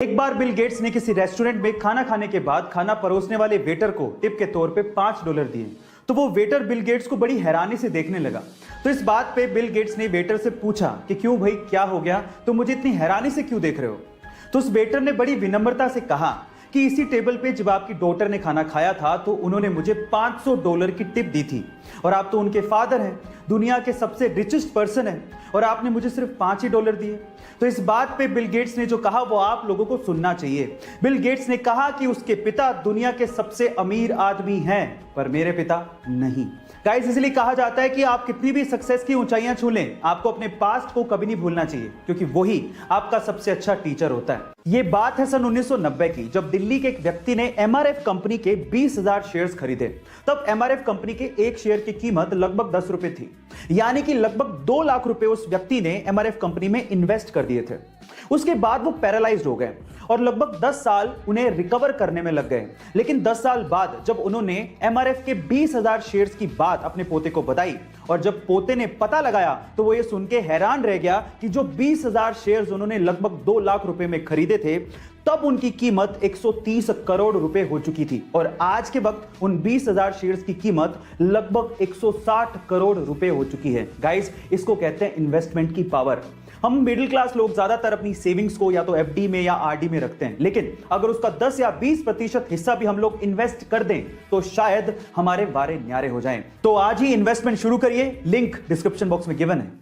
एक बार Bill Gates ने किसी रेस्टोरेंट में खाना खाने के बाद खाना परोसने वाले वेटर को टिप के तौर पे $5 दिए। तो वो वेटर बिल गेट्स को बड़ी हैरानी से देखने लगा। तो इस बात पे बिल गेट्स ने वेटर से पूछा कि क्यों भाई, क्या हो गया, तुम मुझे इतनी हैरानी से क्यों देख रहे हो। तो उस वेटर ने बड़ी विनम्रता से कहा कि इसी टेबल पे जब आपकी डॉटर ने खाना खाया था तो उन्होंने मुझे $500 की टिप दी थी, और आप तो उनके फादर हैं, दुनिया के सबसे रिचेस्ट पर्सन हैं, और आपने मुझे सिर्फ $5 ही दिए। तो इस बात पे बिल गेट्स ने जो कहा वो आप लोगों को सुनना चाहिए। बिल गेट्स ने कहा कि उसके पिता दुनिया के सबसे अमीर आदमी हैं, पर मेरे पिता नहीं। गाइस, इसलिए कहा जाता है कि आप कितनी भी सक्सेस की ऊंचाइयां छू लें, आपको अपने पास्ट को कभी नहीं भूलना चाहिए, क्योंकि वही आपका सबसे अच्छा टीचर होता है। ये बात है सन 1990 की, जब दिल्ली के एक व्यक्ति ने एमआरएफ कंपनी के 20,000 शेयर्स खरीदे। तब एमआरएफ कंपनी के एक शेयर की कीमत लगभग 10 रुपए थी, यानी कि लगभग 2 लाख रुपए उस व्यक्ति ने एमआरएफ कंपनी में इन्वेस्ट कर दिए थे। उसके बाद वो पैरालाइज्ड हो गए और लगभग 10 साल उन्हें रिकवर करने में लग गए। लेकिन 10 साल बाद जब उन्होंने एमआरएफ के 20,000 शेयर्स की बात अपने पोते को बताई, और जब पोते ने पता लगाया, तो वो ये सुन के हैरान रह गया कि जो 20,000 शेयर्स उन्होंने लगभग 2 लाख रुपए में खरीदे थे, तब उनकी कीमत 130 करोड़ रुपए हो चुकी थी, और आज के वक्त उन 20,000 शेयर्स की कीमत लगभग 160 करोड़ रुपए हो चुकी है। गाइस, इसको कहते हैं इन्वेस्टमेंट की पावर। हम मिडिल क्लास लोग ज्यादातर अपनी सेविंग्स को या तो एफडी में या आरडी में रखते हैं, लेकिन अगर उसका 10 या 20% हिस्सा भी हम लोग इन्वेस्ट कर दें तो शायद हमारे वारे न्यारे हो जाएं। तो आज ही इन्वेस्टमेंट शुरू करिए, लिंक डिस्क्रिप्शन बॉक्स में गिवन है।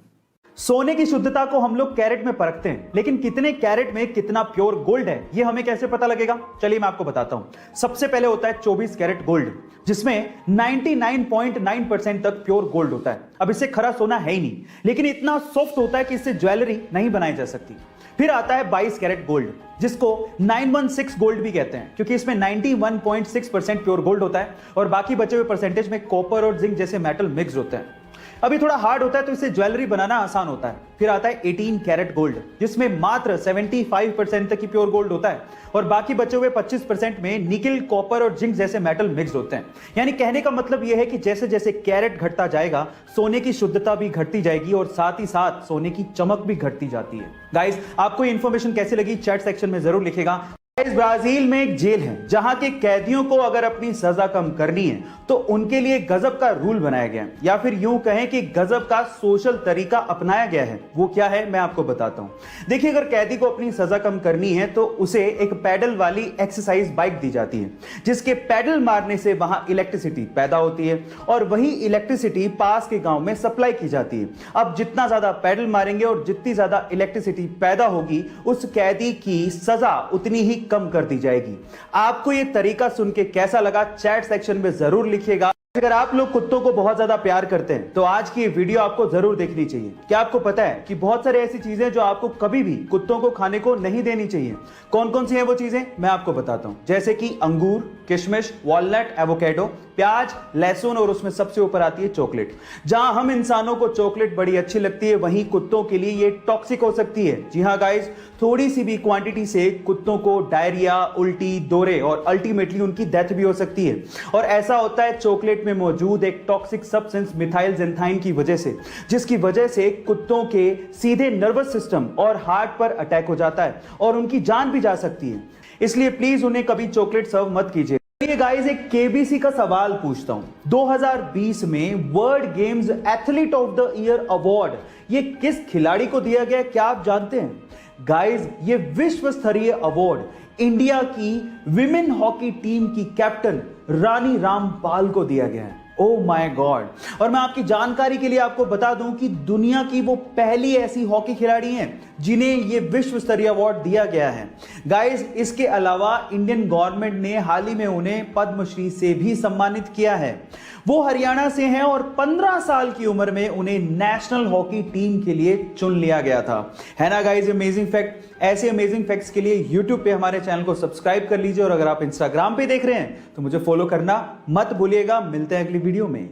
सोने की शुद्धता को हम लोग कैरेट में परखते हैं, लेकिन कितने कैरेट में कितना प्योर गोल्ड है ये हमें कैसे पता लगेगा? चलिए मैं आपको बताता हूं। सबसे पहले होता है 24 कैरेट गोल्ड, जिसमें 99.9% तक प्योर गोल्ड होता है। अब इससे खरा सोना है ही नहीं, लेकिन इतना सॉफ्ट होता है कि इससे ज्वेलरी नहीं बनाई जा सकती। फिर आता है 22 कैरेट गोल्ड, जिसको 916 गोल्ड भी कहते हैं, क्योंकि इसमें 91.6% प्योर गोल्ड होता है और बाकी बचे हुए परसेंटेज में कॉपर और जिंक जैसे मेटल मिक्स होते हैं। अभी थोड़ा हार्ड होता है तो इससे ज्वेलरी बनाना आसान होता है। फिर आता है 18 कैरेट गोल्ड, जिसमें मात्र 75% तक की प्योर गोल्ड होता है और बाकी बचे हुए 25% में निकल, कॉपर और जिंक जैसे मेटल मिक्स होते हैं। यानी कहने का मतलब यह है कि जैसे जैसे कैरेट घटता जाएगा, सोने की शुद्धता भी घटती जाएगी और साथ ही साथ सोने की चमक भी घटती जाती है। गाइस, आपको ये इंफॉर्मेशन कैसी लगी चैट सेक्शन में जरूर लिखेगा। ब्राजील में एक जेल है जहां के कैदियों को अगर अपनी सजा कम करनी है तो उनके लिए गजब का रूल बनाया गया है, या फिर यूं कहें कि गजब का सोशल तरीका अपनाया गया है। वो क्या है मैं आपको बताता हूं। देखिए, अगर कैदी को अपनी सजा कम करनी है तो उसे एक पैडल वाली एक्सरसाइज बाइक दी जाती है, जिसके पैडल मारने से वहां इलेक्ट्रिसिटी पैदा होती है और वही इलेक्ट्रिसिटी पास के गांव में सप्लाई की जाती है। अब जितना ज्यादा पैडल मारेंगे और जितनी ज्यादा इलेक्ट्रिसिटी पैदा होगी, उस कैदी की सजा उतनी ही कम कर दी जाएगी। आपको यह तरीका सुन के कैसा लगा चैट सेक्शन में जरूर लिखिएगा। अगर आप लोग कुत्तों को बहुत ज्यादा प्यार करते हैं तो आज की ये वीडियो आपको जरूर देखनी चाहिए। क्या आपको पता है कि बहुत सारी ऐसी चीजें जो आपको कभी भी कुत्तों को खाने को नहीं देनी चाहिए? कौन कौन सी हैं वो चीजें मैं आपको बताता हूं, जैसे कि अंगूर, किशमिश, वॉलनट, एवोकेडो, प्याज, लहसुन और उसमें सबसे ऊपर आती है चॉकलेट। जहां हम इंसानों को चॉकलेट बड़ी अच्छी लगती है, वहीं कुत्तों के लिए ये टॉक्सिक हो सकती है। जी हां गाइस, थोड़ी सी भी क्वांटिटी से कुत्तों को डायरिया, उल्टी, दौरे और अल्टीमेटली उनकी डेथ भी हो सकती है। और ऐसा होता है चॉकलेट में मौजूद एक टॉक्सिक सब्सटेंस मिथाइल ज़ेंथाइन की वजह से, जिसकी वजह से कुत्तों के सीधे नर्वस सिस्टम और हार्ट पर अटैक हो जाता है और उनकी जान भी जा सकती है। इसलिए प्लीज उन्हें कभी चॉकलेट सर्व मत कीजिए। ये गाइस, एक केबीसी का सवाल पूछता हूं। 2020 में world games athlete of the year award ये किस खिलाड़ी को दिया गया, क्या आप जानते हैं? गाइस, ये विश्व स्तरीय अवार्ड इंडिया की विमेन हॉकी टीम की कैप्टन रानी रामपाल को दिया गया है। Oh my God. और मैं आपकी जानकारी के लिए आपको बता दूं कि दुनिया की वो पहली ऐसी हॉकी खिलाड़ी हैं जिन्हें ये विश्व स्तरीय अवार्ड दिया गया है। गाइस, इसके अलावा इंडियन गवर्नमेंट ने हाल ही में उन्हें पद्मश्री से भी सम्मानित किया है। वो हरियाणा से हैं और 15 साल की उम्र में उन्हें नेशनल हॉकी टीम के लिए चुन लिया गया था। है ना गाइस अमेजिंग फैक्ट? ऐसे अमेजिंग फैक्ट्स के लिए YouTube पे हमारे चैनल को सब्सक्राइब कर लीजिए और अगर आप Instagram पे देख रहे हैं तो मुझे फॉलो करना मत भूलिएगा। मिलते हैं अगली वीडियो में।